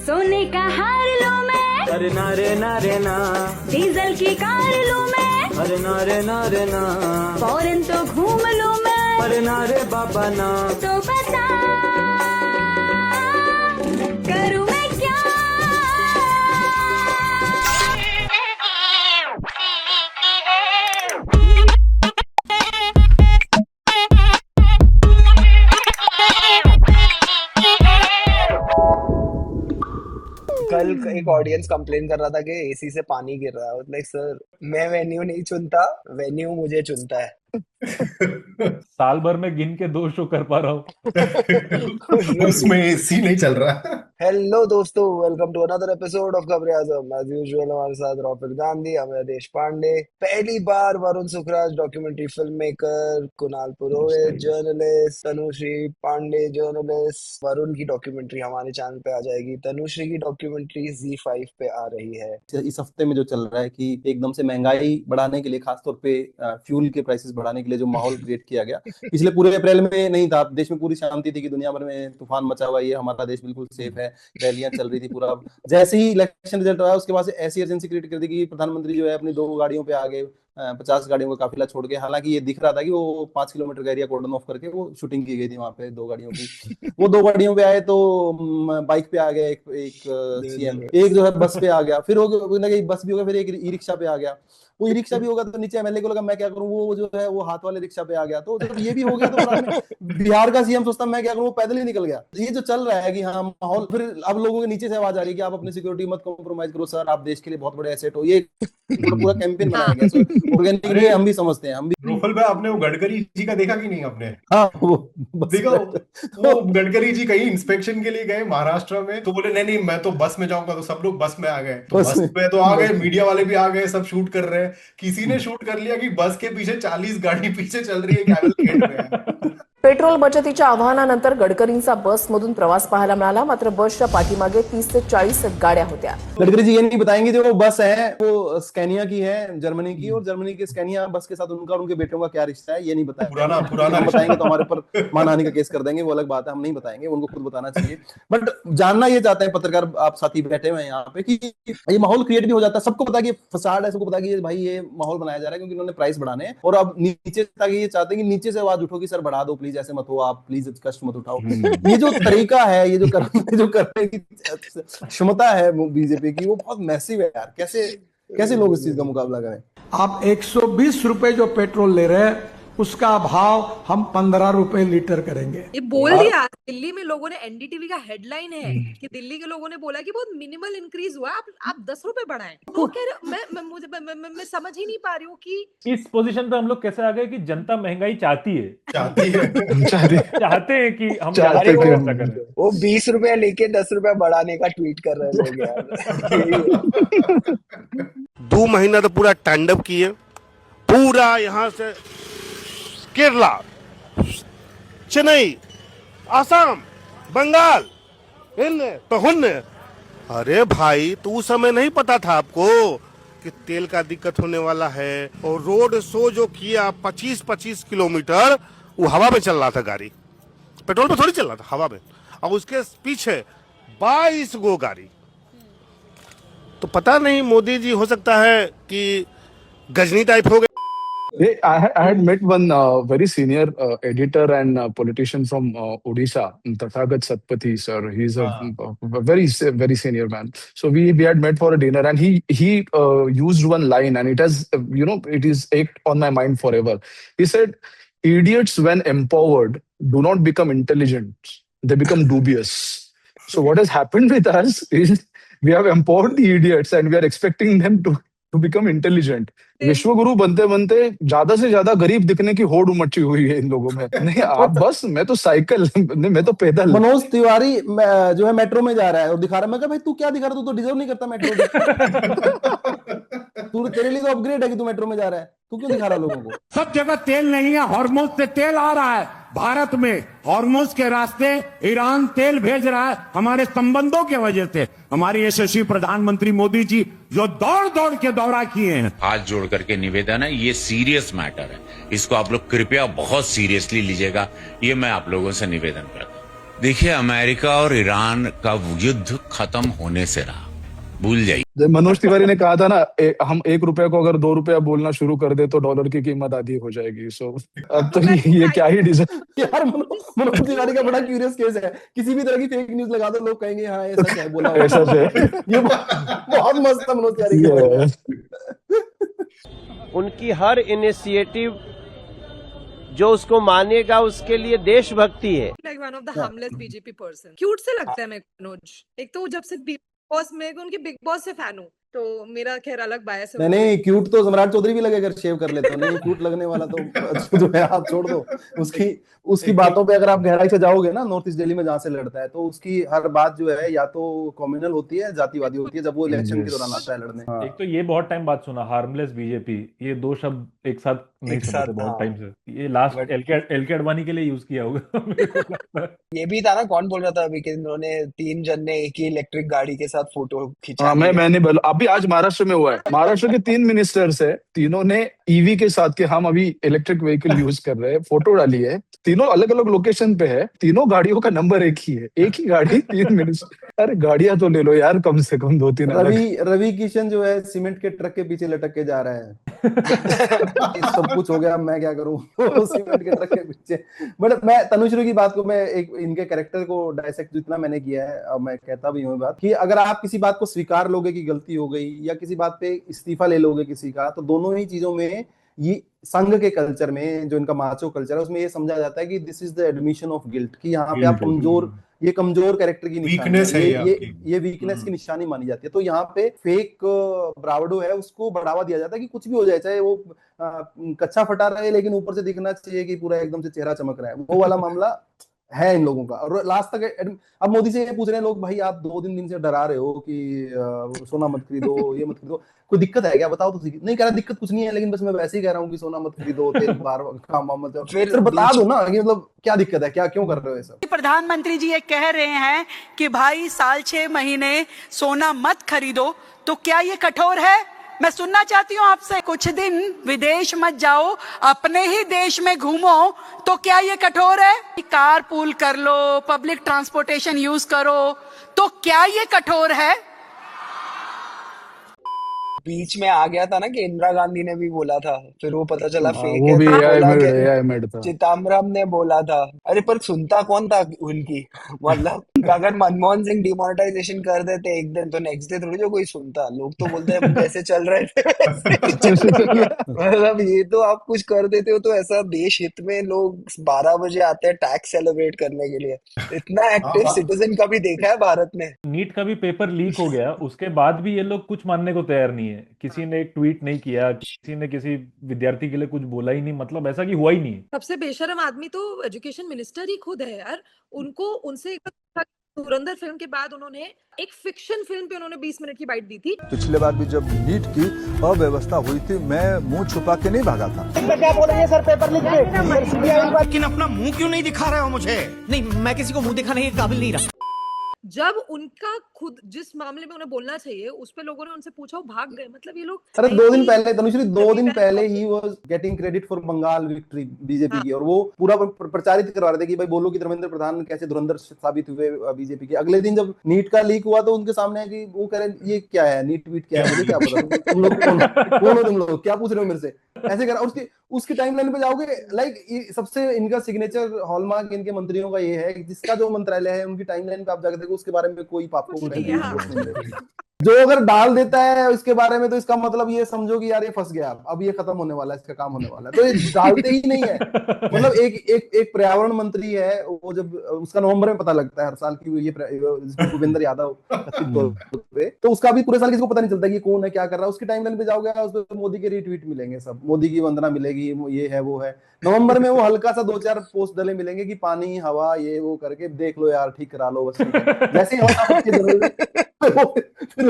सोने का हार लूं मैं, अरे ना रे ना रे ना, डीजल की कार लूं मैं, अरे ना रे ना रे ना, फॉरेन तो घूम लूं मैं, अरे ना रे बाबा ना, तो बता करूं मैं क्या। कल एक ऑडियंस कंप्लेन कर रहा था कि एसी से पानी गिर रहा है। लाइक सर, मैं वेन्यू नहीं चुनता, वेन्यू मुझे चुनता है। साल भर में गिन के 2 शो कर पा रहा हूँ। उसमें एसी नहीं चल रहा। हेलो दोस्तों, welcome to another episode of खबरें आजम। एज यूजुअल हमारे साथ राहुल गांधी, अमय देश पांडे, पहली बार Varun Sukhraj documentary film maker, Kunal Purohit journalist, Tanushree Pandey journalist. Varun की डॉक्यूमेंट्री हमारे चैनल पे आ जाएगी, तनुश्री की डॉक्यूमेंट्री ZEE5 पे आ रही है। इस हफ्ते में जो चल रहा है कि एकदम से महंगाई बढ़ाने के लिए, खासतौर पे फ्यूल के प्राइसेस बढ़ाने के लिए जो माहौल क्रिएट किया गया, पिछले पूरे अप्रैल में नहीं था। देश में पूरी शांति थी कि दुनिया भर में तूफान मचा हुआ है, ये हमारा देश बिल्कुल सेफ है, रैलियां चल रही थी पूरा। जैसे ही इलेक्शन रिजल्ट आया उसके बाद से ऐसी अर्जेंसी क्रिएट कर दी कि प्रधानमंत्री जो है अपनी 2 गाड़ियों पे आ गए, 50 गाड़ियों का काफिला छोड़ के। हालांकि ये दिख रहा था कि वो 5 किलोमीटर का एरिया कॉर्डन ऑफ करके वो शूटिंग की गई थी वहां पे 2 गाड़ियों की। वो 2 गाड़ियों पे आए तो बाइक पे आ गया एक सीएम, एक जो है बस पे आ गया, फिर हो गया बस भी हो गया, फिर एक ई रिक्शा पे आ गया। वो ई रिक्शा भी होगा तो नीचे एमएलए को लगा मैं क्या करूं, वो जो है वो हाथ वाले रिक्शा पे आ गया। तो जब ये भी हो गया तो बिहार का सीएम सोचता मैं क्या करूं, वो पैदल ही निकल गया। ये जो चल रहा है कि हाँ माहौल, फिर अब लोगों के नीचे से आवाज आ रही है कि आप अपनी सिक्योरिटी मत कॉम्प्रोमाइज करो सर, आप देश के लिए बहुत बड़े एसेट हो। ये पूरा कैंपेन बनाया गया ऑर्गेनिकली, हम भी समझते हैं। हम भी रोफल भाई, आपने वो गडकरी जी का देखा कि नहीं? आपने हाँ वो देखा? वो गडकरी जी कहीं इंस्पेक्शन के लिए गए महाराष्ट्र में, तो बोले नहीं नहीं मैं तो बस में जाऊंगा, तो सब लोग बस में आ गए। तो बस में तो आ गए, मीडिया वाले भी आ गए, सब शूट कर रहे हैं। किसी ने शूट कर लिया कि बस के पीछे 40 गाड़ी पीछे चल रही है, कैवलकेड में। पेट्रोल बचतीच्या आव्हानानंतर गडकरींचा बसमधून प्रवास पाहायला मिळाला, मात्र बसच्या पाठीमागे 30 ते 40 गाड्या होत्या। गडकरी जी ये नहीं बताएंगे जो वो बस है वो स्कैनिया की है, जर्मनी की, और जर्मनी के स्कैनिया बस के साथ उनका और उनके बेटों का क्या रिश्ता है ये नहीं बताया। पुराना बताएंगे तो हमारे ऊपर मानहानि का केस कर देंगे, वो अलग बात है, हम नहीं बताएंगे, उनको खुद बताना चाहिए। बट जानना ये चाहते हैं पत्रकार, आप साथी बैठे हुए हैं यहाँ पे, कि ये माहौल क्रिएट भी हो जाता है। सबको पता है कि फसाड है, सबको पता है कि भाई ये माहौल बनाया जा रहा है क्योंकि उन्होंने प्राइस बढ़ाने हैं, और अब नीचे तक ये चाहते हैं कि नीचे से आवाज उठो कि सर बढ़ा दो प्लीज, ऐसे मत हो आप, प्लीज कष्ट मत उठाओ। ये जो तरीका है, ये जो करने की क्षमता है बीजेपी की, वो बहुत मैसिव है यार। कैसे लोग इस चीज का मुकाबला करें? आप 120 रुपए जो पेट्रोल ले रहे हैं उसका भाव हम 15 रुपए लीटर करेंगे। ये बोल दिया दिल्ली में लोगों ने, एनडीटीवी का हेडलाइन है कि दिल्ली के लोगों ने बोला कि बहुत मिनिमल इंक्रीज हुआ, आप 10 रुपए बढ़ाएं। तो कह रहे मैं समझ ही नहीं पा रही हूँ कि इस पोजीशन पे हम लोग कैसे आ गए कि जनता महंगाई चाहती है चाहते हैं कि हम ऐसा करें। वो 20 रुपया लेके 10 रुपया बढ़ाने का ट्वीट कर रहे लोग यार। 2 महीना तो पूरा टैंडअप किए, पूरा यहाँ से केरला, चेन्नई, आसाम, बंगाल, इनने तो हुन्ने। अरे भाई, तो उस समय नहीं पता था आपको कि तेल का दिक्कत होने वाला है? और रोड शो जो किया 25-25 किलोमीटर, वो हवा में चल रहा था गाड़ी, पेट्रोल पे थोड़ी चल रहा था, हवा में, और उसके पीछे 22 गो गाड़ी। तो पता नहीं, मोदी जी हो सकता है कि गजनी टाइप हो गए। I had met one very senior editor and politician from Odisha, Tathagat Satpathy sir. He's a very senior man. So we had met for a dinner, and he used one line, and it has it is ached on my mind forever. He said, "Idiots when empowered do not become intelligent; they become dubious." So what has happened with us is we have empowered the idiots, and we are expecting them to become intelligent. विश्वगुरु बनते बनते ज्यादा से ज्यादा गरीब दिखने की होड़ उमटी हुई है इन लोगों में। नहीं आप बस, मैं तो साइकिल, मैं तो पैदल। मनोज तिवारी जो है मेट्रो में जा रहा है और दिखा रहा है, मैं कहा भाई तू क्या दिखा रहा है, तू तो डिजर्व नहीं करता मेट्रो। तू, तेरे लिए तो अपग्रेड है कि तू मेट्रो में जा रहा है, तू क्यों दिखा रहा है लोगों को? सब जगह तेल नहीं है, हार्मोज से तेल आ रहा है भारत में। हार्मोज के रास्ते ईरान तेल भेज रहा है हमारे संबंधों के वजह से। हमारे यशस्वी प्रधानमंत्री मोदी जी जो दौड़ दौड़ के दौरा किए हैं। हाथ जोड़ करके निवेदन है, ये सीरियस मैटर है, इसको आप लोग कृपया बहुत सीरियसली लीजिएगा, ये मैं आप लोगों से निवेदन करता हूं। देखिए, अमेरिका और ईरान का युद्ध खत्म होने से रहा, भूल जाइए। मनोज तिवारी ने कहा था ना, हम 1 रुपया को अगर 2 रुपया बोलना शुरू कर दे तो डॉलर की कीमत आधी हो जाएगी। सो अब तो ये क्या ही डिजाइन। यार मनोज तिवारी का बड़ा क्यूरियस केस है, किसी भी तरह की फेक न्यूज लगा दो, लोग कहेंगे हाँ ऐसा है, बोला ऐसा है। ये बहुत मस्त है मनोज तिवारी का। उनकी हर इनिशिएटिव जो उसको मानेगा उसके लिए देशभक्ति है। Like one of the harmless BJP person, cute से लगता है मेरे को मनोज। एक तो जब से बिग बॉस में उनके बिग बॉस से फैन हूँ, तो मेरा खैर अलग बायस है। नहीं क्यूट तो सम्राट चौधरी भी लगे अगर शेव कर लेते हो। नहीं क्यूट लगने वाला तो जो है आप छोड़ दो। उसकी बातों पे अगर आप गहराई से जाओगे ना, नॉर्थ ईस्ट दिल्ली में जहाँ से लड़ता है, तो उसकी हर बात जो है या तो कम्युनल होती है, जातिवादी होती है, जब वो इलेक्शन के दौरान आता है लड़ने। एक तो ये बहुत टाइम बाद सुना, हार्मलेस बीजेपी, ये 2 शब्द एक साथ नहीं सुने थे बहुत टाइम से। ये लास्ट एलके अडवाणी के लिए यूज किया होगा मेरे को लगता है। ये भी था ना, कौन बोल रहा था अभी कि इन्होंने 3 जन ने एक ही इलेक्ट्रिक गाड़ी के साथ फोटो खिंचा। मैंने बोला अभी आज महाराष्ट्र में हुआ है। महाराष्ट्र के 3 मिनिस्टर्स है, तीनों ने ईवी के साथ के हम अभी इलेक्ट्रिक व्हीकल यूज कर रहे हैं, फोटो डाली है। तीनों अलग अलग लोकेशन पे है, तीनों गाड़ियों का नंबर एक ही है, एक ही गाड़ी 3 मिनिस्टर। अरे गाड़ियां तो ले लो यार, कम से कम 2-3 रवि किशन जो है सीमेंट के ट्रक के पीछे लटक के जा रहा है। सब कुछ हो गया, मैं क्या करूं सीमेंट के ट्रक के पीछे। बट मैं तनुश्री की बात को, मैं एक इनके कैरेक्टर को डायसेक्ट जितना मैंने किया है, अब मैं कहता भी हूँ बात कि अगर आप किसी बात को स्वीकार लोगे कि गलती हो गई, या किसी बात पे इस्तीफा ले लोगे किसी का, तो दोनों ही चीजों में ये संघ के कल्चर में, जो इनका माचो कल्चर है, उसमें ये समझा जाता है कि this is the admission of guilt, कि यहाँ पे आप कमजोर, ये कमजोर कैरेक्टर की वीकनेस है, ये वीकनेस की निशानी मानी जाती है। तो यहाँ पे फेक ब्रावडो है, उसको बढ़ावा दिया जाता है कि कुछ भी हो जाए, चाहे वो कच्चा फटा रहे, लेकिन ऊपर से दिखना चाहिए कि पूरा एकदम से चेहरा चमक रहा है। वो वाला मामला है इन लोगों का। और लास्ट तक अब मोदी से ये पूछ रहे हैं लोग, भाई आप 2 दिन से डरा रहे हो कि सोना मत खरीदो, ये मत खरीदो, कोई दिक्कत है क्या, बताओ तो। नहीं कह रहा दिक्कत कुछ नहीं है, लेकिन बस मैं वैसे ही कह रहा हूँ कि सोना मत खरीदो, तेल बार काम मत, फिर बता दो ना कि मतलब क्या दिक्कत है, क्या क्यों कर रहे हो ये सब। प्रधानमंत्री जी ये कह रहे हैं कि भाई साल 6 महीने सोना मत खरीदो, तो क्या ये कठोर है? मैं सुनना चाहती हूँ आपसे, कुछ दिन विदेश मत जाओ, अपने ही देश में घूमो, तो क्या ये कठोर है? कार पूल कर लो, पब्लिक ट्रांसपोर्टेशन यूज करो, तो क्या ये कठोर है? बीच में आ गया था ना कि इंदिरा गांधी ने भी बोला था, फिर वो पता चला फेक वो है, भी तो बोला AI मेड कि था। चिदम्बरम ने बोला था। अरे पर सुनता कौन था उनकी? मतलब अगर मनमोहन सिंह डिमोनेटाइजेशन कर देते एक दिन, तो नेक्स्ट डे थोड़ी जो कोई सुनता। लोग तो बोलते हैं जैसे चल रहे थे वैसे ही चल रहे हैं। मतलब ये तो आप कुछ कर देते हो तो ऐसा देश हित में लोग 12 बजे आते हैं टैक्स सेलिब्रेट करने के लिए। इतना एक्टिव सिटीजन कभी देखा है भारत में? नीट का भी पेपर लीक हो गया, उसके बाद भी ये लोग कुछ मानने को तैयार नहीं है। किसी ने एक ट्वीट नहीं किया, किसी ने किसी विद्यार्थी के लिए कुछ बोला ही नहीं, मतलब ऐसा कि हुआ ही नहीं। सबसे बेशरम आदमी तो एजुकेशन मिनिस्टर ही खुद है यार। उनको उनसे धुरंधर फिल्म के बाद उन्होंने एक फिक्शन फिल्म पे उन्होंने 20 मिनट की बाइट दी थी। पिछले बार भी जब नीट की अव्यवस्था हुई थी, मैं मुंह छुपा के नहीं भागा था। क्या बोलेंगे सर पेपर लीक पे? लेकिन अपना मुंह क्यों नहीं दिखा रहे हो मुझे? नहीं, मैं किसी को मुंह दिखाने के काबिल नहीं रहा। जब उनका खुद जिस मामले में उन्हें बोलना चाहिए, उस पे लोगों ने उनसे पूछा, वो भाग गए। मतलब ये लोग, अरे 2 दिन पहले तनुश्री, 2 दिन पहले ही was getting credit for Bengal victory BJP की, और वो पूरा प्रचारित करवा रहे थे कि भाई बोलो कि धर्मेंद्र प्रधान कैसे धुरंधर साबित हुए बीजेपी के। अगले दिन जब नीट का लीक हुआ तो उनके सामने है कि वो कह रहे ये क्या है, नीट वीट क्या है, मुझे क्या पता, तुम लोग कौन हो, तुम लोग क्या पूछ रहे हो मेरे से, ऐसे कर। और उसकी टाइमलाइन पे जाओगे, लाइक सबसे इनका सिग्नेचर हॉलमार्क इनके मंत्रियों का ये है कि जिसका जो मंत्रालय है उनकी टाइमलाइन पे आप जाकर देखो, उसके बारे में कोई आपको जो अगर डाल देता है इसके बारे में, तो इसका मतलब ये समझो कि यार ये फंस गया, अब ये खत्म होने वाला है, इसका काम होने वाला है। तो ये डालते ही नहीं है। मतलब एक पर्यावरण मंत्री है, वो जब उसका नवंबर में पता लगता है हर साल की, ये भूपेंद्र यादव, तो उसका भी पूरे साल किसी को पता नहीं चलता कि कौन है, क्या कर रहा है। उसकी टाइमलाइन पे जाओगे, उस पर मोदी के रीट्वीट मिलेंगे, सब मोदी की वंदना मिलेगी, ये है वो है। नवंबर में वो हल्का सा 2-4 पोस्ट डले मिलेंगे कि पानी हवा ये वो करके देख लो यार, ठीक करा लो, बस जैसे ही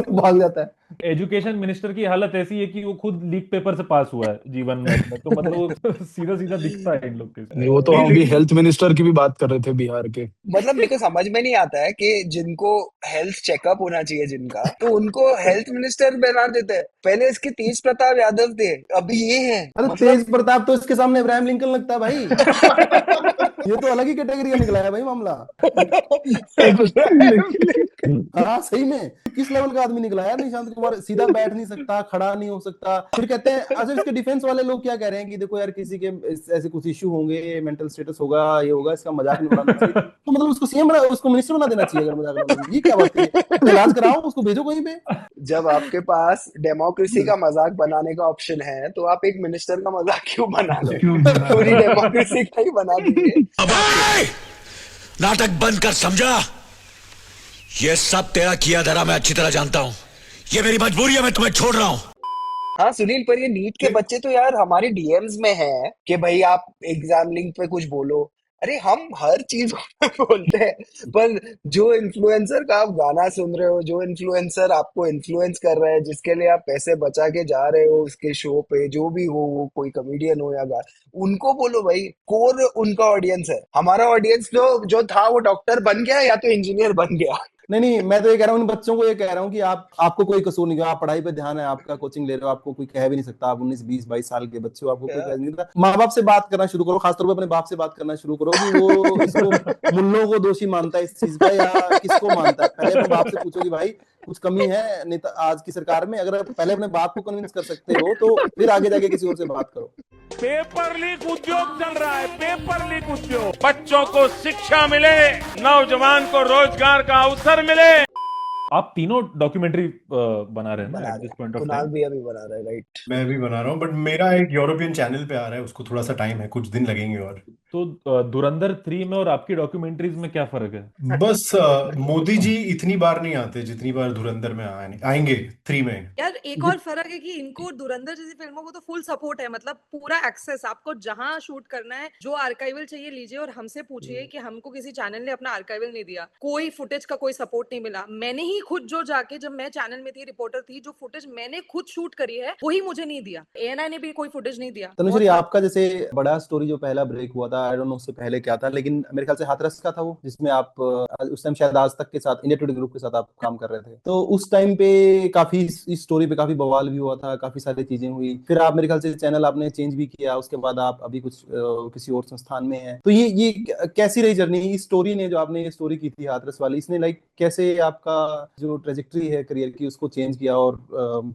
भाग जाता है। एजुकेशन मिनिस्टर की हालत ऐसी है कि वो खुद लीक पेपर से पास हुआ है जीवन में, तो मतलब सीधा सीधा दिखता है इन लोग के। वो तो हम भी हेल्थ मिनिस्टर की भी बात कर रहे थे बिहार के। मतलब मेरे को समझ में नहीं आता है कि जिनको हेल्थ चेकअप होना चाहिए जिनका, तो उनको हेल्थ मिनिस्टर बना देते हैं। पहले इसके तेज प्रताप यादव थे, अभी ये है। अरे तेज प्रताप तो इसके सामने इब्राहिम लिंकन लगता है भाई। ये तो अलग ही कैटेगरी का निकला है भाई मामला। हाँ सही में किस लेवल का आदमी निकला है निशांत कुमार, सीधा बैठ नहीं सकता, खड़ा नहीं हो सकता। फिर कहते हैं अच्छा इसके डिफेंस वाले लोग क्या कह रहे हैं कि देखो यार किसी के ऐसे कुछ इश्यू होंगे, मेंटल स्टेटस होगा, ये होगा, इसका मजाक नहीं उड़ाना चाहिए। तो मतलब उसको सीएम बना, उसको मिनिस्टर बना देना चाहिए अगर मजाक उड़ाना। ये क्या बात है, इलाज कराओ उसको, भेजो कहीं पे। जब आपके पास डेमोक्रेसी का मजाक बनाने का ऑप्शन है तो आप एक मिनिस्टर का मजाक क्यों बना रहे हो? पूरी डेमोक्रेसी का ही बना दीजिए। नाटक बंद कर, समझा? ये सब तेरा किया धरा मैं अच्छी तरह जानता हूँ। ये मेरी मजबूरी है, मैं तुम्हें छोड़ रहा हूँ। हाँ सुनील, पर ये नीट के बच्चे तो यार हमारे डीएम्स में हैं कि भाई आप एग्जाम लिंक पे कुछ बोलो। अरे हम हर चीज बोलते हैं, पर जो इन्फ्लुएंसर का आप गाना सुन रहे हो, जो इन्फ्लुएंसर आपको इन्फ्लुएंस कर रहा है, जिसके लिए आप पैसे बचा के जा रहे हो उसके शो पे, जो भी हो, वो कोई कमेडियन हो या गा, उनको बोलो भाई। कोर उनका ऑडियंस है। हमारा ऑडियंस जो था वो डॉक्टर बन गया या तो इंजीनियर बन गया। नहीं मैं तो ये कह रहा हूँ उन बच्चों को, ये कह रहा हूँ कि आपको कोई कसूर नहीं, आप पढ़ाई पे ध्यान है, आपका कोचिंग ले रहे हो, आपको कोई कह भी नहीं सकता। आप 19 20 22 साल के बच्चे हो, आपको कोई कह नहीं सकता। माँ बाप से बात करना शुरू करो, खासतौर पर अपने बाप से बात करना शुरू करो कि वो इसको मुल्लों को दोषी मानता है इस चीज का या किसको मानता है। पहले अपने बाप से पूछो कि भाई कुछ कमी है नेता आज की सरकार में। अगर पहले अपने बाप को कन्विंस कर सकते हो तो फिर आगे जाके किसी और से बात करो। पेपर लीक उद्योग चल रहा है, पेपर लीक उद्योग। बच्चों को शिक्षा मिले, नौजवान को रोजगार का अवसर मिले। आप तीनों डॉक्यूमेंट्री बना रहे हैं ना at this point of Kunal time? भी अभी बना रहा है, राइट? मैं भी बना रहा हूँ, बट मेरा एक यूरोपियन चैनल पे आ रहा है, उसको थोड़ा सा टाइम है, कुछ दिन लगेंगे। और तो धुरंधर 3 में और आपकी डॉक्यूमेंट्रीज में क्या फर्क है? बस मोदी जी इतनी बार नहीं आते जितनी बार धुरंधर में आएंगे 3 में। यार एक और फर्क है कि इनको धुरंधर जैसी फिल्मों को तो फुल सपोर्ट है, मतलब पूरा एक्सेस, आपको जहां शूट करना है, जो आर्काइवल चाहिए लीजिए और हमसे पूछिए कि हमको किसी चैनल ने अपना आर्काइवल नहीं दिया, कोई फुटेज का कोई सपोर्ट नहीं मिला। मैंने ही खुद जो जाके, जब मैं चैनल में थी, रिपोर्टर थी, जो फुटेज मैंने खुद शूट करी है वही मुझे नहीं दिया। एएनआई ने भी कोई फुटेज नहीं दिया। तनुश्री, आपका जैसे बड़ा स्टोरी जो पहला ब्रेक हुआ था, आई डोंट नो उससे पहले क्या था, लेकिन मेरे ख्याल से हाथरस का था वो, जिसमें आप उस टाइम शायद आज तक के साथ, इंडिया टुडे ग्रुप के साथ आप काम कर रहे थे। तो उस टाइम पे काफी इस स्टोरी पे काफी बवाल भी हुआ था, काफी सारी चीजें हुई। फिर आप मेरे ख्याल से चैनल आपने चेंज भी किया, उसके बाद आप अभी कुछ किसी और संस्थान में हैं। तो ये कैसी रही जर्नी, इस स्टोरी ने, जो आपने ये स्टोरी की थी हाथरस वाली, इसने लाइक कैसे आपका जो ट्रेजेक्टरी है करियर की उसको चेंज किया और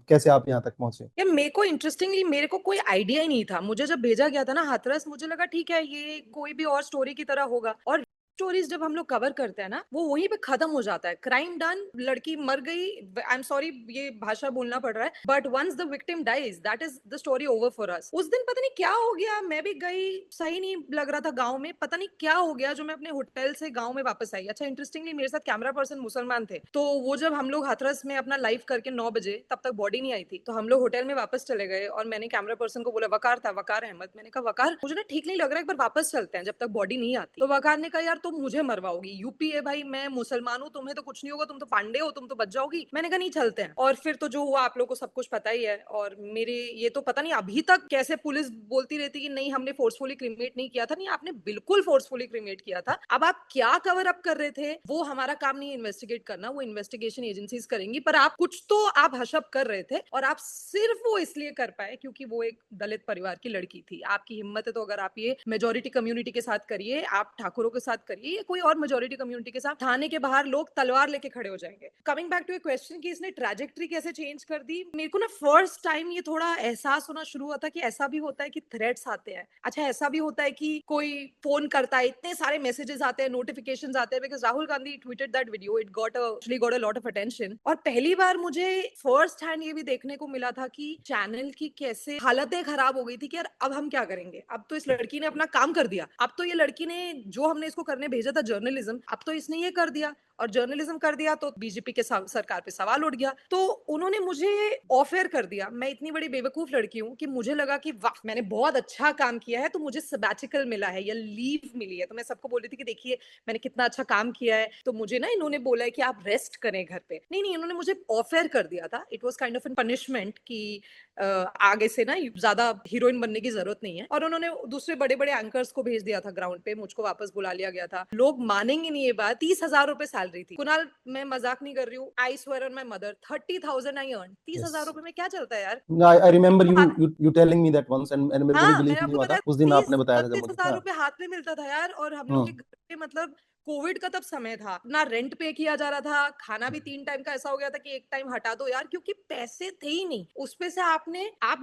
कैसे आप यहाँ तक पहुंचे? यार मेरे को इंटरेस्टिंगली, मेरे को कोई आइडिया ही नहीं था। मुझे जब भेजा गया था ना हाथरस, मुझे लगा ठीक है ये कोई भी और स्टोरी की तरह होगा। और स्टोरीज जब हम लोग कवर करते हैं ना, वो वहीं पे खत्म हो जाता है। क्राइम डन, लड़की मर गई, आई एम सॉरी ये भाषा बोलना पड़ रहा है, but once the victim dies, that is the story over for us. उस दिन पता नहीं क्या हो गया, मैं भी गई, सही नहीं लग रहा था गांव में, पता नहीं क्या हो गया जो मैं अपने होटल से गांव में वापस आई। अच्छा इंटरेस्टिंगली मेरे साथ कैमरा पर्सन मुसलमान थे, तो वो जब हम लोग हाथरस में अपना लाइव करके 9 बजे, तब तक बॉडी नहीं आई थी, तो हम लोग होटल में वापस चले गए और मैंने कैमरा पर्सन को बोला, वकार था, वकार अहमद, मैंने कहा वकार मुझे ना ठीक नहीं लग रहा है, एक बार वापस चलते हैं जब तक बॉडी नहीं आती। तो वकार ने कहा यार तुम मुझे मरवाओगी, यूपी है भाई, मैं मुसलमान हूँ, तुम्हें तो कुछ नहीं होगा, तुम तो पांडे हो, तुम तो बच जाओगी। मैंने कहा नहीं चलते हैं। और फिर तो जो हुआ आप लोग को सब कुछ पता ही है। और मेरे ये तो पता नहीं अभी तक कैसे पुलिस बोलती रहती कि नहीं हमने फोर्सफुली क्रिमेट नहीं किया था। नहीं, आपने बिल्कुल फोर्सफुली क्रिमेट किया था। अब आप क्या कवर अप कर रहे थे वो हमारा काम नहीं है इन्वेस्टिगेट करना, वो इन्वेस्टिगेशन एजेंसीज करेंगी, पर आप कुछ तो आप हशअप कर रहे थे। और आप सिर्फ वो इसलिए कर पाए क्योंकि वो एक दलित परिवार की लड़की थी। आपकी हिम्मत है तो अगर आप ये मेजोरिटी कम्युनिटी के साथ करिए, आप ठाकुरों के साथ करिए, या कोई और मेजोरिटी कम्युनिटी के साथ, थाने के बाहर लोग तलवार लेके खड़े हो जाएंगे। Coming back to a question कि इसने ट्रैजेक्टरी कैसे चेंज कर दी, मेरे को ना फर्स्ट टाइम ये थोड़ा एहसास होना शुरू हुआ था कि ऐसा भी होता है कि थ्रेट्स आते हैं। अच्छा ऐसा भी होता है कि कोई फोन करता है, इतने सारे मैसेजेस आते हैं, नोटिफिकेशंस आते हैं, because Rahul Gandhi tweeted that video, it got a lot of attention. और पहली बार मुझे फर्स्ट हैंड ये भी देखने को मिला था कि चैनल की कैसे हालतें खराब हो गई थी कि यार अब हम क्या करेंगे। अब तो इस लड़की ने अपना काम कर दिया, अब तो ये लड़की ने जो हमने इसको करने भेजा था जर्नलिज्म, अब तो इसने ये कर दिया। और जर्नलिज्म कर दिया तो बीजेपी के सरकार पे सवाल उठ गया। तो उन्होंने मुझे ऑफर कर दिया। मैं इतनी बड़ी बेवकूफ लड़की हूँ कि मुझे लगा कि वाह मैंने बहुत अच्छा काम किया है, तो मुझे सबैटिकल मिला है या लीव मिली है। तो मैं सबको बोल रही थी कि देखिए मैंने कितना अच्छा काम किया है, तो मुझे ना इन्होंने बोला है कि आप रेस्ट करें घर पे। नहीं, इन्होंने मुझे ऑफर कर दिया था। It was kind of an punishment कि आगे से ना ज्यादा हीरोइन बनने की जरूरत नहीं है। और उन्होंने दूसरे बड़े बड़े एंकर्स को भेज दिया था ग्राउंड पे, मुझको वापस बुला लिया गया था। लोग मानेंगे नहीं ये बात, 30,000 रुपए सैलरी रही थी। कुणाल, मैं मजाक नहीं कर रही हूँ, I swear on my mother, 30,000 I earn. 30,000 रुपए में क्या चलता है यार? I remember you telling me that once and मेरे को भी हाँ, बिलीव मैंने नहीं आपको हुआ था बताया उस दिन आपने बताया था जब 30,000 मुझे। रुपए हाथ में मिलता था यार, और हम लोग के हाँ घर पे मतलब कोविड का तब समय था, ना रेंट पे किया जा रहा था, खाना भी 3 टाइम का ऐसा हो गया था कि 1 टाइम हटा दो यार, क्योंकि पैसे थे ही नहीं। उसपे से आप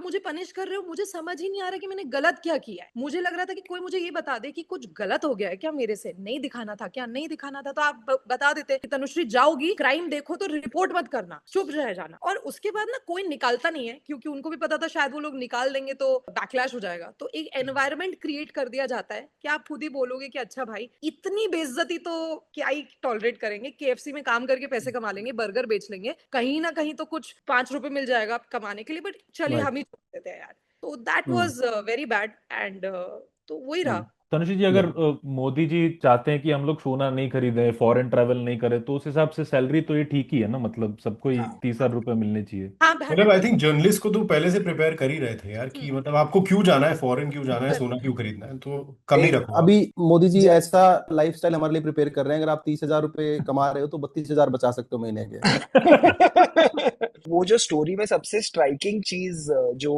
मुझे पनिश कर रहे हो, मुझे समझ ही नहीं आ रहा कि मैंने गलत क्या किया है। मुझे लग रहा था कि कोई मुझे ये बता दे कि कुछ गलत हो गया है क्या मेरे से, नहीं दिखाना था क्या, नहीं दिखाना था तो आप बता देते कि तनुश्री जाओगी क्राइम देखो तो रिपोर्ट मत करना, चुप रह जाना। और उसके बाद ना कोई निकालता नहीं है, क्योंकि उनको भी पता था शायद वो लोग निकाल देंगे तो बैकलैश हो जाएगा। तो एक एनवायरनमेंट क्रिएट कर दिया जाता है कि आप खुद ही बोलोगे कि अच्छा भाई इतनी बेइज्जती तो क्या ही टॉलरेट करेंगे, केएफसी में काम करके पैसे कमा लेंगे, बर्गर बेच लेंगे, कहीं ना कहीं तो कुछ 5 रुपए मिल जाएगा कमाने के लिए, बट चलिए हम राइट। ही छोड़ देते हैं यार। तो that hmm was very bad and तो वही रहा। तनुश्री जी, अगर या मोदी जी चाहते हैं कि हम लोग सोना नहीं खरीदें, फॉरेन ट्रैवल नहीं करें, तो उस हिसाब से सैलरी तो ये ठीक ही है ना, मतलब सबको ही हाँ 30,000 रुपए मिलने चाहिए। हाँ मतलब आई बेहतर। थिंक जर्नलिस्ट को तो पहले से प्रिपेयर कर ही रहे थे यार कि मतलब आपको क्यों जाना है, फॉरेन क्यों जाना है, सोना क्यों खरीदना है, तो कम ही एक रखो आप। अभी मोदी जी ज, ऐसा लाइफस्टाइल हमारे लिए प्रिपेयर कर रहे हैं, अगर आप 30,000 रुपए कमा रहे हो तो 32,000 बचा सकते हो महीने के। वो जो स्टोरी में सबसे स्ट्राइकिंग चीज जो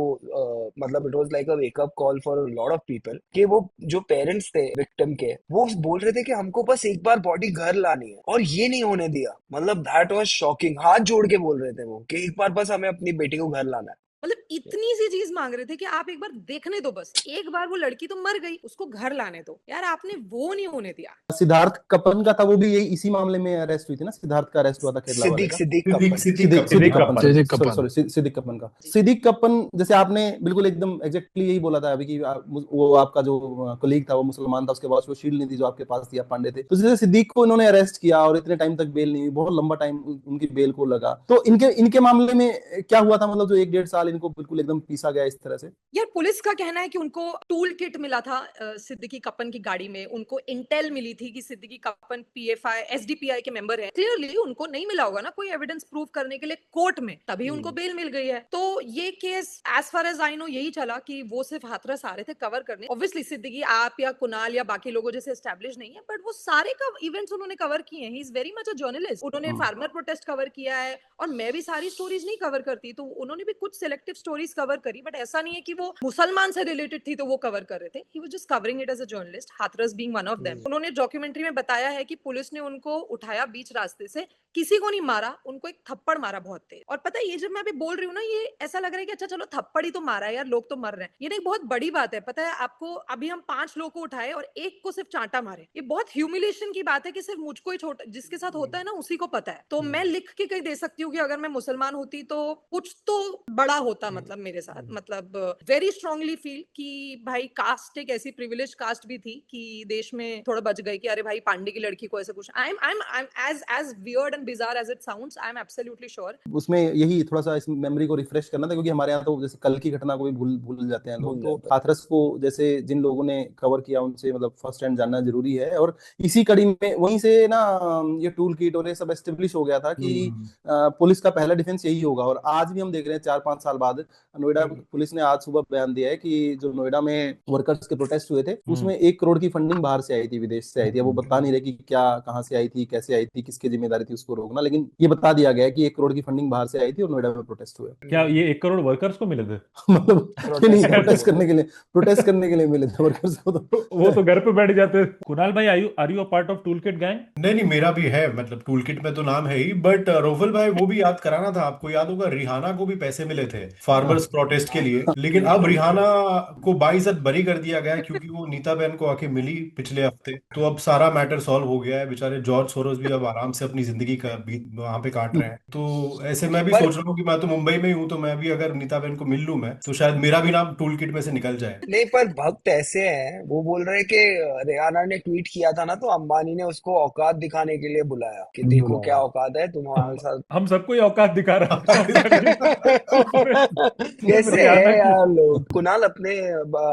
मतलब it was like a wake up call for lot of people, कि वो जो पेरेंट्स थे विक्टिम के, वो बोल रहे थे कि हमको बस एक बार बॉडी घर लानी है और ये नहीं होने दिया। मतलब दैट वाज शॉकिंग, हाथ जोड़ के बोल रहे थे वो कि एक बार बस हमें अपनी बेटी को घर लाना है। मतलब इतनी सी चीज मांग रहे थे कि आप एक बार देखने दो, बस एक बार, वो लड़की तो मर गई, उसको घर लाने दो यार, आपने वो नहीं होने दिया। सिद्धार्थ कपन का था, वो भी यही इसी मामले में अरेस्ट हुई थी ना, सिद्धार्थ का अरेस्ट हुआ था केरला वाले सिद्दीक का। सिद्दीक सिद्दीक कप्पन। सिद्दीक सिद्दीक कपूर। सिद्दीक हाँ Kappan, Jay sorry Kapan. Sorry, Siddique Kappan का। सिद्दीक कपन, जैसे आपने बिल्कुल एकदम एग्जैक्टली यही बोला था अभी कि वो आपका जो कोलीग था वो मुसलमान था, उसके पास वो शील्ड नहीं थी जो आपके पास थी, आप पांडे थे। तो जैसे सिद्दीक को इन्होंने अरेस्ट किया और इतने टाइम तक बेल नहीं हुई, बहुत लंबा टाइम उनकी बेल को लगा, तो इनके इनके मामले में क्या हुआ था, मतलब जो 1-1.5 साल इनको बिल्कुल एकदम पीसा गया इस तरह से। यार पुलिस का कहना है कि उनको टूल किट मिला था सिद्दीकी कप्पन की गाड़ी में, उनको इंटेल मिली थी कि सिद्दीकी कप्पन पीएफआई एसडीपीआई के मेंबर है। क्लियरली उनको नहीं मिला होगा ना कोई एविडेंस प्रूव करने के लिए कोर्ट में, तभी उनको बेल मिल गई है। तो ये case as far as I know यही चला कि वो सिर्फ हाथरस आ रहे थे कवर करने। ऑब्वियसली सिद्दीकी आप या कुणाल या बाकी लोगों जैसे एस्टेब्लिश नहीं है, बट वो सारे का इवेंट्स उन्होंने कवर किए हैं। He is very much a journalist. उन्होंने फार्मर प्रोटेस्ट कवर किया है, और मैं भी सारी स्टोरीज नहीं कवर करती, तो उन्होंने भी कुछ सिलेक्टिव स्टोरीज कवर करी, बट ऐसा नहीं है कि वो मुसलमान से रिलेटेड थी तो वो कवर कर रहे थे। He was just covering it as a journalist, Hathras being one of them. उन्होंने डॉक्यूमेंट्री में बताया है कि पुलिस ने उनको उठाया बीच रास्ते से, किसी को नहीं मारा, उनको एक थप्पड़ मारा बहुत तेज। और पता है ये जब मैं अभी बोल रही हूँ ना, ये ऐसा लग रहा है कि अच्छा चलो थप्पड़ ही तो मारा है यार, लोग तो मर रहे हैं, ये नहीं बहुत बड़ी बात है। पता है आपको, अभी हम 5 लोगों को उठाए और एक को सिर्फ चांटा मारे, ये बहुत ह्यूमिलेशन की बात है कि सिर्फ मुझको ही छोटा, जिसके साथ होता है ना उसी को पता है। तो मैं लिख के कहीं दे सकती हूँ कि अगर मैं मुसलमान होती तो कुछ तो बड़ा होता, मतलब मेरे साथ, मतलब वेरी स्ट्रांगली फील कि भाई कास्ट एक ऐसी प्रिविलेज कास्ट भी थी कि देश में थोड़ा बच गई कि अरे भाई पांडे की लड़की को ऐसे कुछ। I am as weird and bizarre as it sounds, I am absolutely sure. उसमें यही थोड़ा सा इस मेमोरी को रिफ्रेश करना था, क्योंकि हमारे यहाँ तो जैसे कल की घटना को भी भूल भूल जाते हैं लोग, तो हाथरस को जैसे जिन लोगों ने कवर किया उनसे मतलब फर्स्ट हैंड जानना जरूरी है। और इसी कड़ी में वहीं से ना ये टूल किट और ये सब एस्टेब्लिश हो गया था कि पुलिस का पहला डिफेंस यही होगा। और आज भी हम देख रहे हैं 4-5 साल बाद नोएडा पुलिस ने आज सुबह बयान दिया है कि जो नोएडा में वर्कर्स के प्रोटेस्ट हुए थे उसमें 1 करोड़ की फंडिंग बाहर से आई थी, विदेश से आई थी। अब वो बता नहीं रहे कि क्या कहाँ से आई थी, कैसे आई थी, किसकी जिम्मेदारी थी उसको रोकना, लेकिन ये बता दिया गया है कि 1 करोड़ की फंडिंग बाहर से आई थी और नोएडा में प्रोटेस्ट हुए। क्या ये 1 करोड़ वर्कर्स को मिले थे? मतलब नहीं, प्रोटेस्ट करने के लिए मिले थे वर्कर्स को। तो वो तो घर पे बैठ जाते। कुणाल भाई, are you a part of tool kit gang? नहीं नहीं, मेरा भी है, मतलब टूल किट में तो नाम है ही, बट रोफल भाई वो भी याद कराना था आपको। याद होगा रिहाना को भी पैसे मिले थे फार्मर्स प्रोटेस्ट के लिए, लेकिन अब रिहाना को बाइज्जत बरी कर दिया गया है क्योंकि वो नीता बहन को आके मिली पिछले हफ्ते। तो अब सारा मैटर सॉल्व हो गया है। बेचारे जॉर्ज सोरोस भी अब आराम से अपनी जिंदगी का बीत वहां पे काट रहे हैं। तो ऐसे मैं भी पर सोच रहा हूँ कि मैं तो मुंबई में ही हूँ, तो मैं भी अगर नीता बहन को मिल लूं मैं, तो शायद मेरा भी नाम टूल किट में से निकल जाए। नहीं, पर भक्त ऐसे हैं, वो बोल रहे हैं कि रेहाना ने ट्वीट किया था ना तो अंबानी ने उसको औकात दिखाने के लिए बुलाया कि देखो क्या औकात है तुम्हारे साथ। हम सबको ही औकात दिखा रहा था। कैसे रिहाना है की यार लोग। कुणाल, अपने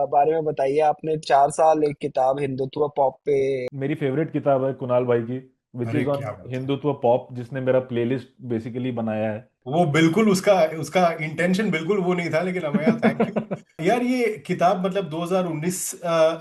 बारे में बताइए। आपने 4 साल एक किताब हिंदुत्व पॉप पे। मेरी फेवरेट किताब है कुणाल भाई की, विच अरे इज ऑन क्या बात है। हिंदुत्व पॉप, जिसने मेरा प्लेलिस्ट बेसिकली बनाया है। वो बिल्कुल उसका उसका इंटेंशन बिल्कुल वो नहीं था, लेकिन अमया थैंक यू यार। ये किताब मतलब 2019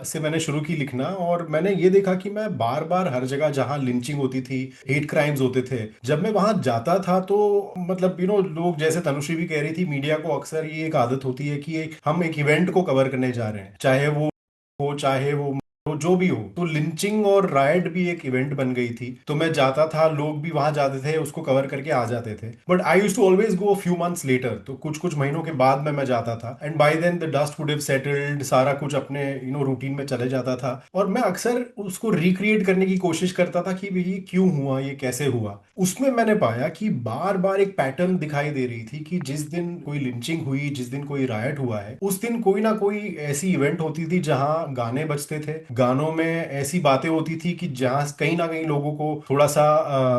से मैंने शुरू की लिखना, और मैंने ये देखा कि मैं बार बार हर जगह जहां लिंचिंग होती थी, हेट क्राइम्स होते थे, जब मैं वहां जाता था तो मतलब लोग जैसे तनुश्री भी कह रही थी, मीडिया को अक्सर ये एक आदत होती है कि हम एक इवेंट को कवर करने जा रहे हैं, चाहे वो हो चाहे वो जो भी हो, तो लिंचिंग और राइट भी एक इवेंट बन गई थी। तो मैं जाता था, लोग भी वहां जाते थे, उसको कवर करके आ जाते थे, but I use to always go few months later, तो कुछ कुछ महीनों के बाद मैं जाता था, and by then the dust would have settled, सारा कुछ अपने रूटीन में चले जाता था। और मैं अक्सर उसको रिक्रिएट करने की कोशिश करता था कि ये क्यों हुआ, ये कैसे हुआ। उसमें मैंने पाया कि बार बार एक पैटर्न दिखाई दे रही थी कि जिस दिन कोई लिंचिंग हुई, जिस दिन कोई रायट हुआ है, उस दिन कोई ना कोई ऐसी इवेंट होती थी जहां गाने बजते थे, गानों में ऐसी बातें होती थी कि जहां कहीं ना कहीं लोगों को थोड़ा सा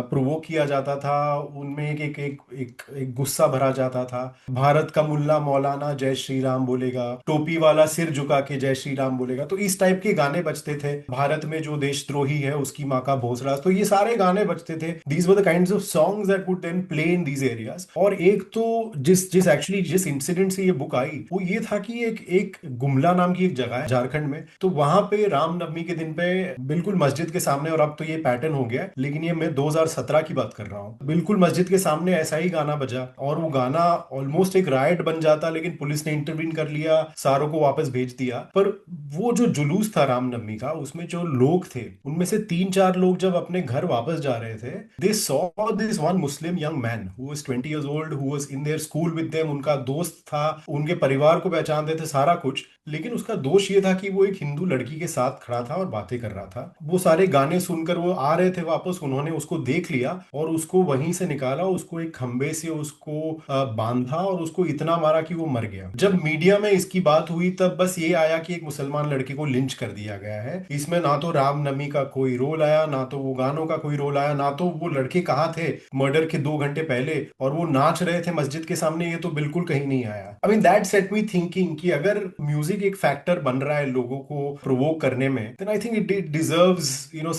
प्रोवोक किया जाता था, उनमें एक एक एक एक, एक गुस्सा भरा जाता था। भारत का मुल्ला मौलाना जय श्री राम बोलेगा, टोपी वाला सिर झुका के जय श्री राम बोलेगा, तो इस टाइप के गाने बजते थे। भारत में जो देशद्रोही है उसकी माँ का भोसड़ा, तो ये सारे गाने बजते थे। These were the kinds of songs that would then play in these areas. और एक तो जिस इंसिडेंट से ये बुक आई वो ये था कि एक गुमला नाम की एक जगह है झारखंड में, तो वहां पे रामनवमी के दिन पे बिल्कुल मस्जिद के सामने, और अब तो ये पैटर्न हो गया, लेकिन ये मैं 2017 की बात कर रहा हूँ, बिल्कुल मस्जिद के सामने ऐसा ही गाना बजा, और वो गाना ऑलमोस्ट एक राइट बन जाता, लेकिन पुलिस ने इंटरवीन कर लिया, सारों को वापस भेज दिया। पर वो जो जुलूस था रामनवमी का, उसमें जो लोग थे, उनमें से 3-4 लोग जब अपने घर वापस जा रहे थे, they saw this one Muslim young man who was 20 years old, who was in their school with them, उनका दोस्त था, उनके परिवार को पहचानते थे, सारा कुछ, लेकिन उसका दोष ये था कि वो एक हिंदू लड़की के साथ खड़ा था और बातें कर रहा था। वो सारे गाने सुनकर वो आ रहे थे वापस, उन्होंने उसको देख लिया और उसको वहीं से निकाला, उसको एक खंबे से उसको बांधा और उसको इतना मारा कि वो मर गया। जब मीडिया में इसकी बात हुई तब बस ये आया कि एक मुसलमान लड़के को लिंच कर दिया गया है। इसमें ना तो रामनवमी का कोई रोल आया, ना तो वो गानों का कोई रोल आया, ना तो वो लड़के कहाँ थे मर्डर के 2 घंटे पहले और वो नाच रहे थे मस्जिद के सामने, ये तो बिल्कुल कहीं नहीं आया। I mean that set me thinking कि अगर म्यूजिक एक फैक्टर बन रहा है लोगों को प्रोवोक करने में, then I think it deserves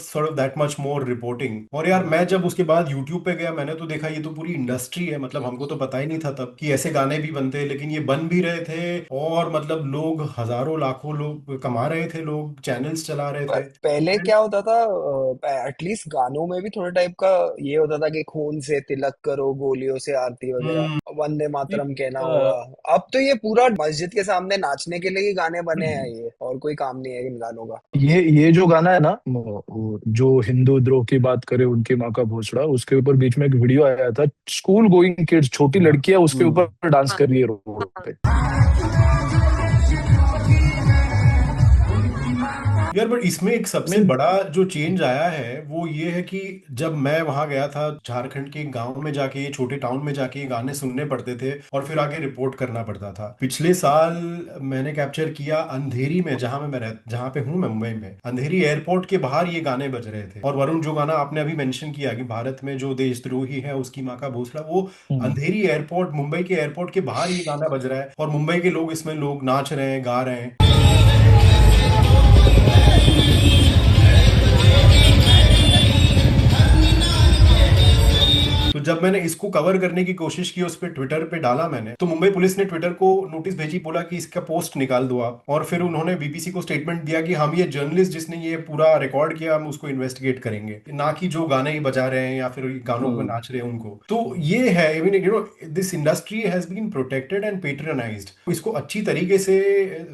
sort of that much more reporting. और यार मैं जब उसके बाद यूट्यूब पे गया, मैंने तो देखा ये तो पूरी इंडस्ट्री है, मतलब हमको तो पता ही नहीं था तब कि ऐसे गाने भी बनते हैं, लेकिन ये बन भी रहे थे और मतलब लोग हजारों लाखों लोग कमा रहे थे, लोग चैनल्स चला रहे थे। पहले क्या होता था, एटलीस्ट गानों में भी थोड़ा टाइप का ये होता था कि खून से तिलक करो, गोलियों से आरती वगैरह, वंदे मातरम कहना होगा। अब तो ये पूरा मस्जिद के सामने नाचने के लिए ही गाने बने हैं, ये और कोई काम नहीं है इन गानों का। ये जो गाना है ना, जो हिंदू द्रोह की बात करे, उनकी माँ का भोसड़ा, उसके ऊपर बीच में एक वीडियो आया था, स्कूल गोइंग किड्स, छोटी लड़कियां उसके ऊपर डांस कर रही है रोड पे। यार बट इसमें एक सबसे बड़ा जो चेंज आया है वो ये है कि जब मैं वहां गया था झारखंड के गांव में जाके, ये छोटे टाउन में जाके ये गाने सुनने पड़ते थे और फिर आगे रिपोर्ट करना पड़ता था। पिछले साल मैंने कैप्चर किया अंधेरी में, जहां पे हूं मैं मुंबई में, अंधेरी एयरपोर्ट के बाहर ये गाने बज रहे थे। और वरुण, जो गाना आपने अभी मेंशन किया कि भारत में जो देशद्रोही है उसकी माँ का भोसड़ा, वो अंधेरी एयरपोर्ट, मुंबई के एयरपोर्ट के बाहर ये गाना बज रहा है और मुंबई के लोग इसमें लोग नाच रहे हैं, गा रहे हैं। तो जब मैंने इसको कवर करने की कोशिश की, उस पर ट्विटर पे डाला मैंने, तो मुंबई पुलिस ने ट्विटर को नोटिस भेजी, बोला कि इसका पोस्ट निकाल दो आप। और फिर उन्होंने बीबीसी को स्टेटमेंट दिया कि हम ये जर्नलिस्ट जिसने ये पूरा रिकॉर्ड किया, हम उसको इन्वेस्टिगेट करेंगे, ना कि जो गाने ही बजा रहे हैं या फिर गानों पर नाच रहे हैं उनको। तो ये है, this industry has been protected and patronised. इसको अच्छी तरीके से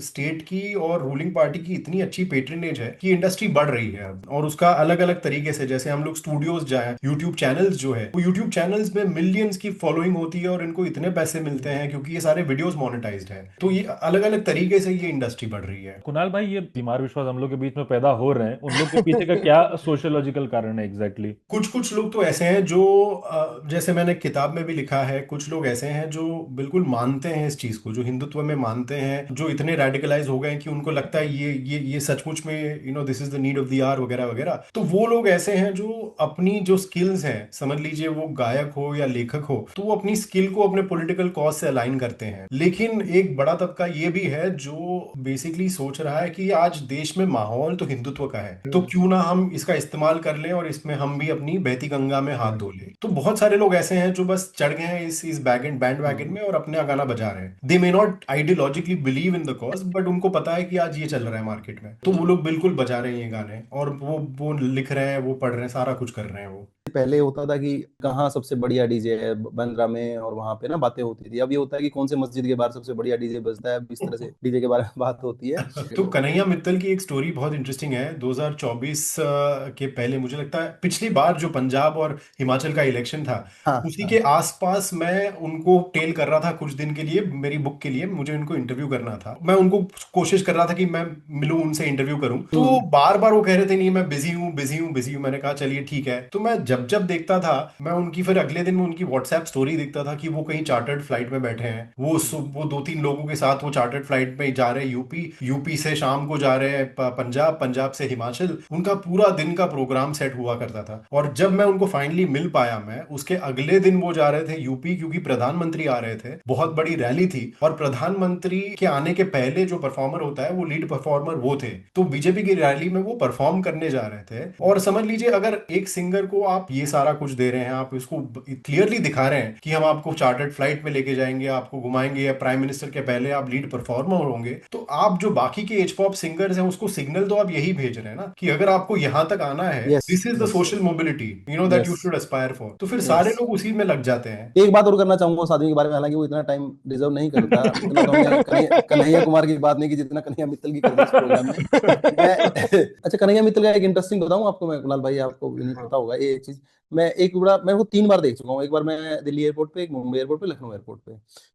स्टेट की और रूलिंग पार्टी की इतनी अच्छी पेट्रनेज है कि इंडस्ट्री बढ़ रही है। और उसका अलग अलग तरीके से, जैसे हम लोग स्टूडियोज जाए, यूट्यूब चैनल्स जो है, वो यूट्यूब चैनल्स में मिलियंस की फॉलोइंग होती है और इनको इतने पैसे मिलते हैं क्योंकि ये सारे वीडियोस मोनेटाइज्ड है। तो ये अलग अलग तरीके से ये इंडस्ट्री बढ़ रही है। कुणाल भाई, ये बीमार विश्वास हम लोग के बीच में पैदा हो रहे हैं, उन लोग के पीछे का क्या सोशियोलॉजिकल कारण है एग्जैक्टली? कुछ लोग तो ऐसे हैं जो जैसे मैंने किताब में भी लिखा है, कुछ लोग ऐसे हैं जो बिल्कुल मानते हैं इस चीज को, जो हिंदुत्व में मानते हैं, जो इतने रेडिकलाइज हो गए हैं कि उनको लगता है ये सचमुच में this is the need of the hour वगैरह वगैरह। तो वो लोग ऐसे हैं जो अपनी जो स्किल्स हैं, समझ लीजिए वो गायक गायक हो या लेखक हो, तो वो अपनी स्किल को अपने पॉलिटिकल कॉज से अलाइन करते हैं। लेकिन एक बड़ा तबका ये भी है जो बेसिकली सोच रहा है कि आज देश में माहौल तो हिंदुत्व का है, तो क्यों ना हम इसका इस्तेमाल कर लें और इसमें हम भी अपनी बहती गंगा में हाथ धो लें। तो बहुत सारे लोग ऐसे हैं जो बस चढ़ गए हैं इस बैंड वैगन में और अपना गाना बजा रहे हैं। They may not ideologically believe in the cause, but उनको पता है कि आज ये चल रहा है मार्केट में, तो वो लोग बिल्कुल बजा रहे हैं ये गाने, और वो लिख रहे हैं, वो पढ़ रहे हैं, सारा कुछ कर रहे हैं वो। पहले होता था कि कहाँ सबसे बढ़िया डीजे है बांद्रा में, और वहां पे ना बातें होती थी। अब ये होता है कि कौन से मस्जिद के बाहर सबसे बढ़िया डीजे बजता है, इस तरह से डीजे के बारे में बात होती है। तो कन्हैया मित्तल की एक स्टोरी बहुत इंटरेस्टिंग है। 2024 के पहले, मुझे लगता है पिछली बार जो पंजाब और हिमाचल का इलेक्शन था, उसी के आसपास मैं उनको टेल कर रहा था कुछ दिन के लिए, मेरी बुक के लिए मुझे उनको इंटरव्यू करना था। मैं उनको कोशिश कर रहा था कि मैं मिलूं उनसे, इंटरव्यू करूं, तो बार बार वो कह रहे थे नहीं मैं बिजी हूं। मैंने कहा चलिए ठीक है। तो मैं जब देखता था, मैं उनकी फिर अगले दिन में उनकी व्हाट्सएप स्टोरी देखता था कि वो कहीं चार्टर्ड फ्लाइट में बैठे हैं, वो 2-3 लोगों के साथ वो चार्टर्ड फ्लाइट में जा रहे हैं यूपी से शाम को जा रहे हैं पंजाब से हिमाचल। उनका पूरा दिन का प्रोग्राम सेट हुआ करता था। और जब मैं उनको फाइनली मिल पाया, मैं उसके अगले दिन वो जा रहे थे यूपी, क्योंकि प्रधानमंत्री आ रहे थे, बहुत बड़ी रैली थी, और प्रधानमंत्री के आने के पहले जो परफॉर्मर होता है वो लीड परफॉर्मर वो थे। तो बीजेपी की रैली में वो परफॉर्म करने जा रहे थे। और समझ लीजिए, अगर एक सिंगर को आप ये सारा कुछ दे रहे हैं, आप इसको क्लियरली दिखा रहे हैं कि हम आपको चार्टर्ड फ्लाइट में लेके जाएंगे, आपको घुमाएंगे, या प्राइम मिनिस्टर के पहले आप लीड परफॉर्मर होंगे, तो आप जो बाकी के एज पॉप सिंगर्स हैं उसको सिग्नल तो आप यही भेज रहे हैं ना कि अगर आपको यहां तक आना है, this is the social mobility that you should Aspire for. तो फिर सारे लोग उसी में लग जाते हैं। एक बात और करना चाहूंगा उस आदमी के बारे में, हालांकि वो इतना टाइम डिजर्व नहीं करता, इतना तो हमने कन्हैया कुमार की बात नहीं की जितना कन्हैया मित्तल की कर दी इस प्रोग्राम में। अच्छा, कन्हैया मित्तल का एक इंटरेस्टिंग बताऊं आपको मैं, कुणाल भाई आपको नहीं पता होगा ये चीज। मैं वो 3 बार देख चुका हूँ। एक बार मैं दिल्ली एयरपोर्ट पे, एक मुंबई एयरपोर्ट पे, लखनऊ एयरपोर्ट पे।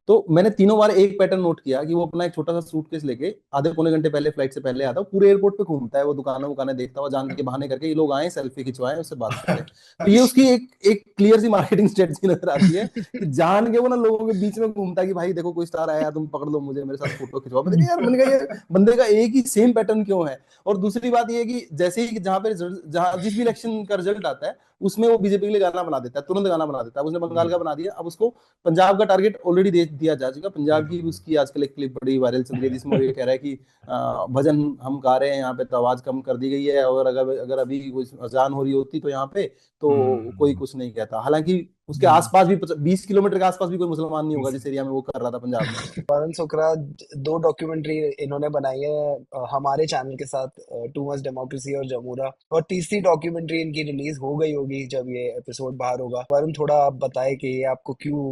तो मैंने तीनों बार एक पैटर्न नोट किया कि वो अपना एक छोटा सा सूटकेस लेके आधे पौने घंटे पहले फ्लाइट से पहले आता है, पूरे एयरपोर्ट पे घूमता है, वो दुकानें देखता हुआ, जान के बहाने करके ये लोग आए सेल्फी खिंचवाएं, उससे बात करें। तो ये उसकी एक क्लियर सी मार्केटिंग स्ट्रेटजी नजर आती है कि जान के वो ना लोगों के बीच में घूमता है कि भाई देखो कोई स्टार आया, तुम पकड़ लो मुझे, मेरे साथ फोटो खिंचवाओ। मैंने कहा यार, मैंने कहा ये बंदे का एक ही सेम पैटर्न क्यों है। और दूसरी बात ये है कि जैसे ही जहां जिस भी इलेक्शन का रिजल्ट आता है उसमें वो बीजेपी के लिए गाना बना देता है, तुरंत गाना बना देता है। उसने बंगाल का बना दिया, अब उसको पंजाब का टारगेट ऑलरेडी दे दिया जा चुका। पंजाब की उसकी आजकल एक क्लिप बड़ी वायरल चल रही है जिसमें ये कह रहा है कि भजन हम गा रहे हैं यहाँ पे तो आवाज कम कर दी गई है, और अगर अभी कोई अजान हो रही होती तो यहाँ पे तो कोई कुछ नहीं कहता। हालांकि उसके आसपास भी 20 किलोमीटर के आसपास भी कोई मुसलमान नहीं होगा जिस एरिया में वो कर रहा था पंजाब में। वरुण सुखराज 2 डॉक्यूमेंट्री इन्होंने बनाई है हमारे चैनल के साथ, टू मच डेमोक्रेसी और जमूरा, और तीसरी डॉक्यूमेंट्री इनकी रिलीज हो गई होगी जब ये एपिसोड बाहर होगा। वरुण, थोड़ा आप बताएं कि ये आपको क्यों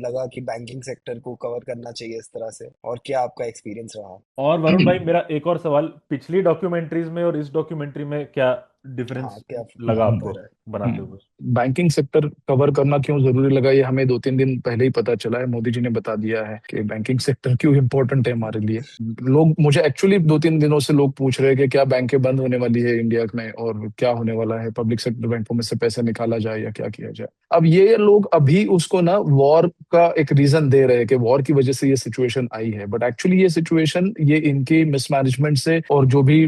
लगा कि बैंकिंग सेक्टर को कवर करना चाहिए इस तरह से, और क्या आपका एक्सपीरियंस रहा। और वरुण भाई, मेरा एक और सवाल, पिछली डॉक्यूमेंट्रीज में और इस डॉक्यूमेंट्री में क्या डिफरेंस लगा आपको बनाते हुए? बैंकिंग सेक्टर कवर करना क्यों जरूरी लगा, ये हमें 2-3 दिन पहले ही पता चला है। मोदी जी ने बता दिया है कि बैंकिंग सेक्टर क्यों इम्पोर्टेंट है हमारे लिए। लोग मुझे एक्चुअली 2-3 दिनों से लोग पूछ रहे हैं कि क्या बैंकें बंद होने वाली है इंडिया में, और क्या होने वाला है, पब्लिक सेक्टर बैंकों में से पैसा निकाला जाए या क्या किया जाए। अब ये लोग अभी उसको ना वॉर का एक रीजन दे रहे हैं कि वॉर की वजह से ये सिचुएशन आई है, बट एक्चुअली ये सिचुएशन ये इनके मिसमैनेजमेंट से और जो भी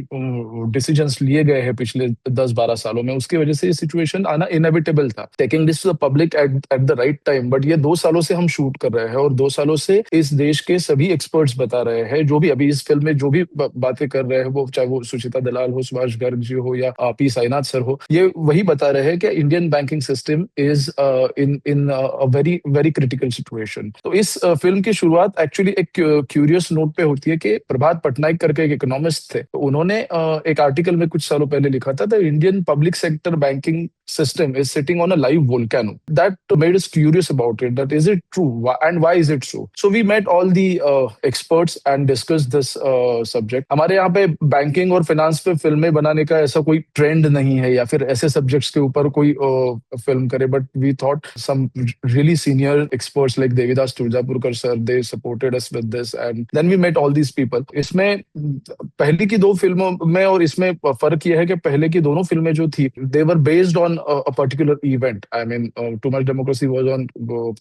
डिसीजंस लिए गए हैं पिछले 10-12 सालों में, उसकी वजह से ये सिचुएशन आना इनएविटेबल था। Taking this to the public at the right time, but ये 2 सालों से हम शूट कर रहे हैं, और 2 सालों से इस देश के सभी एक्सपर्ट्स बता रहे हैं, जो भी अभी इस फिल्म में जो भी बातें कर रहे हैं, वो चाहे वो सुचिता दलाल हो, सुभाष गर्ग जी हो, या पी साईनाथ सर हो, ये वही बता रहे हैं कि Indian banking system is in a very very critical situation. तो इस फिल्म की शुरुआत एक्चुअली एक क्यूरियस नोट पे होती है कि प्रभात पटनायक करके एक इकोनॉमिस्ट थे, तो उन्होंने एक आर्टिकल में कुछ सालों पहले लिखा था, the Indian public sector banking system is sitting on a live volcano. That made us curious about it. That is it true? And why is it so? So we met all the experts and discussed this subject. हमारे यहाँ पे banking और finance पे फिल्में बनाने का ऐसा कोई ट्रेंड नहीं है, या फिर ऐसे सब्जेक्ट्स के ऊपर कोई फिल्म करे, but we thought some really senior experts like Devidas Tuljapurkar sir, they supported us with this, and then we met all these people. इसमें पहले की 2 फिल्मों में और इसमें फर्क यह है कि पहले की दोनों फिल्में जो थी, they were based on on a particular event. I mean, Too Much Democracy was on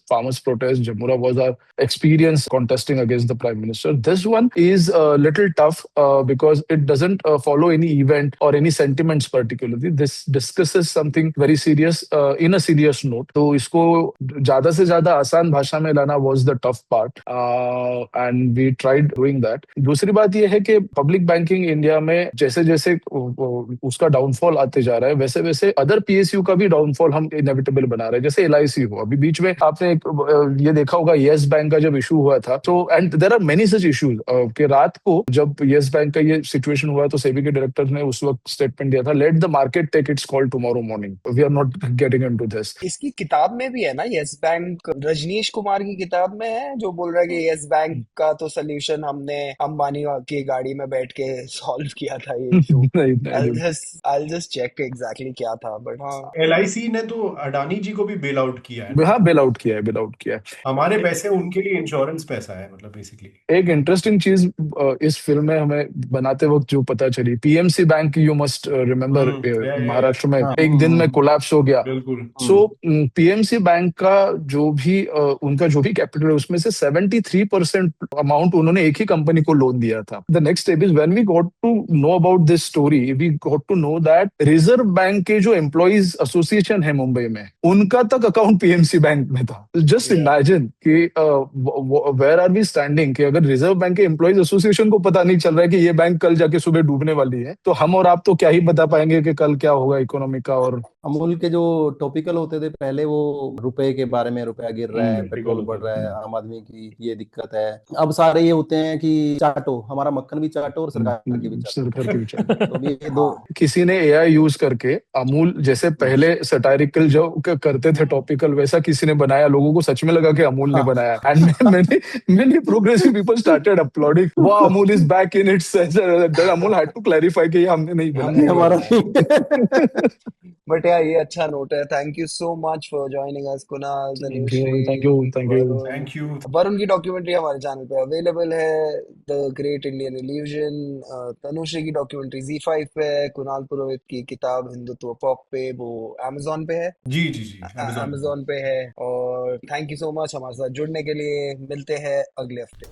farmers' protest. Jamura was our experience contesting against the Prime Minister. This one is a little tough because it doesn't follow any event or any sentiments particularly. This discusses something very serious in a serious note. तो इसको ज्यादा से ज्यादा आसान भाषा में लाना was the tough part, and we tried doing that. दूसरी बात ये है कि पब्लिक बैंकिंग इंडिया में जैसे जैसे उसका डाउनफॉल आते जा रहा है वैसे वैसे अदर पीएसयू का भी डाउनफॉल हम इनेविटेबल बना रहे हैं. जैसे एलआईसी हो, अभी बीच में आपने ये देखा होगा येस बैंक का जब इशू हुआ था. तो and there are many such issues कि रात को जब येस बैंक का ये सिचुएशन हुआ तो सेबी के डायरेक्टर ने उस वक्त स्टेटमेंट दिया था, let the market take its call tomorrow morning, we are not getting into this. इसकी किताब में भी है ना येस बैंक, रजनीश कुमार की किताब में है जो बोल रहा है कि येस बैंक का तो सोल्यूशन हमने अंबानी की गाड़ी में बैठ के सॉल्व किया था ये issue. I'll just check exactly क्या था, बट हाँ एलआईसी ने तो अडानी जी को भी बेल आउट किया है. हाँ, बेल आउट किया है. हमारे पैसे उनके लिए इंश्योरेंस पैसा है, मतलब बेसिकली. एक इंटरेस्टिंग चीज इस फिल्म में हमें बनाते वक्त जो पता चली, PMC bank, you must remember, Maharashtra में एक दिन में कोलैप्स हो गया. सो पीएमसी बैंक का जो भी उनका जो भी कैपिटल है उसमें से 73% अमाउंट उन्होंने एक ही कंपनी को लोन दिया था. The next step is when we got to know about this story, we got to know that reserve bank के जो एम्प्लॉइज एसोसिएशन है मुंबई में, उनका तक अकाउंट पीएमसी बैंक में था. जस्ट इमेजिन कि वेयर आर वी स्टैंडिंग, कि अगर रिजर्व बैंक के एम्प्लॉइज एसोसिएशन को पता नहीं चल रहा है कि ये बैंक कल जाके सुबह डूबने वाली है, तो हम और आप तो क्या ही बता पाएंगे कि कल क्या होगा इकोनॉमी का. और अमूल के जो टॉपिकल होते थे पहले, वो रुपए के बारे में, रुपया गिर रहा है, पेट्रोल बढ़ रहा है, आम आदमी की ये दिक्कत है. अब सारे ये होते हैं कि चाटो, हमारा मक्खन भी चाटो और सरकार की भी चाटो. तो ये दो. किसी ने एआई यूज करके अमूल जैसे पहले सटायरिकल जो करते थे टॉपिकल, वैसा किसी ने बनाया. लोगों को सच में लगा कि अमूल ने बनाया. And many progressive people started applauding, wow, Amul is back in its sense. Then Amul had to clarify कि ये हमने नहीं बनाया, हमारा. बट यार ये अच्छा नोट है. Thank you so much for joining us Kunal, thank you. Varun की डॉक्यूमेंट्री हमारे चैनल पे अवेलेबल है, the great Indian illusion. Tanushree की डॉक्यूमेंट्री Z5 पे है. कुणाल पुरोहित की किताब हिंदुत्व पॉप पे, वो Amazon पे है. जी Amazon पे है. और थैंक यू सो मच हमारे साथ जुड़ने के लिए. मिलते हैं अगले हफ्ते.